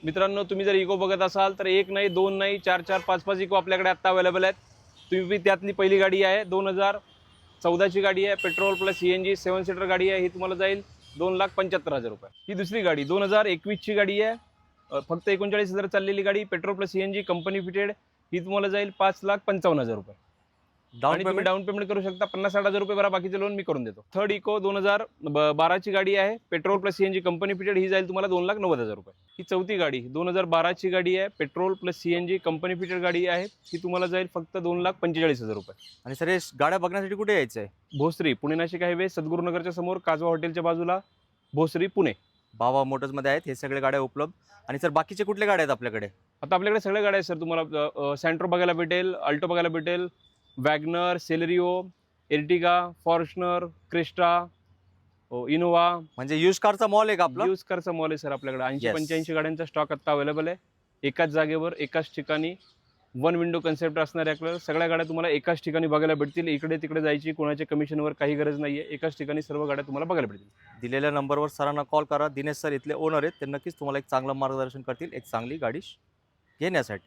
मित्रांनो, तुम्ही जर इको बघत असाल तर एक नाही, दोन नाही, 4-4, 5-5 इको आपल्याकडे आत्ता अवेलेबल आहेत. तुम्ही त्यातली पहिली गाडी आहे 2014ची गाडी आहे, पेट्रोल प्लस CNG 7 सीटर गाडी आहे. ही तुम्हाला जाईल 2,75,000 रुपये. ही दुसरी गाडी 2021ची गाडी आहे, फक्त 39,000 चाललेली गाडी, petrol plus CNG company fitted. ही तुम्हाला जाईल 5,55,000 रुपये. आणि तुम्ही डाऊन पेमेंट करू शकता, 50-60,000 रुपये भरा, बाकीचे लोन मी करून देतो. थर्ड इको 2012ची गाडी आहे, petrol plus CNG company fitted. ही जाईल तुम्हाला 2,90,000 रुपये. ही चौथी गाडी 2012ची गाडी आहे, petrol plus CNG company fitted गाडी आहे. ही तुम्हाला जाईल फक्त 2,45,000 रुपये. आणि सर हे गाड्या बघण्यासाठी कुठे यायचं आहे? भोसरी, पुणे नाशिक हायवे, सद्गुरुनगरच्या समोर, काजवा हॉटेलच्या बाजूला, भोसरी, पुणे. बाबा मोटर्समध्ये आहेत हे सगळे गाड्या उपलब्ध. आणि सर बाकीचे कुठले गाड्या आहेत आपल्याकडे? आता आपल्याकडे सगळ्या गाड्या आहेत सर. तुम्हाला सँट्रो बघायला भेटेल, अल्टो बघायला भेटेल, WagonR, Celerio, Ertiga, Fortuner, Cresta, Innova. म्हणजे यूज कारचा मॉल आहे का आपला? यूज कारचा मॉल आहे सर आपल्याकडे. 80-85 Yes. गाड्यांचा स्टॉक आता अवेलेबल आहे. एकाच जागेवर, एकाच ठिकाणी, वन विंडो कन्सेप्ट असणारे आपल्याला सगळ्या गाड्या तुम्हाला एकाच ठिकाणी बघायला भेटतील. इकडे तिकडे जायची कोणाच्या कमिशनवर काही गरज नाहीये. एकाच ठिकाणी सर्व गाड्या तुम्हाला बघायला भेटतील. दिलेल्या नंबरवर सरांना कॉल करा. दिनेश सर इथले ओनर आहेत, ते नक्कीच तुम्हाला एक चांगलं मार्गदर्शन करतील एक चांगली गाडी घेण्यासाठी.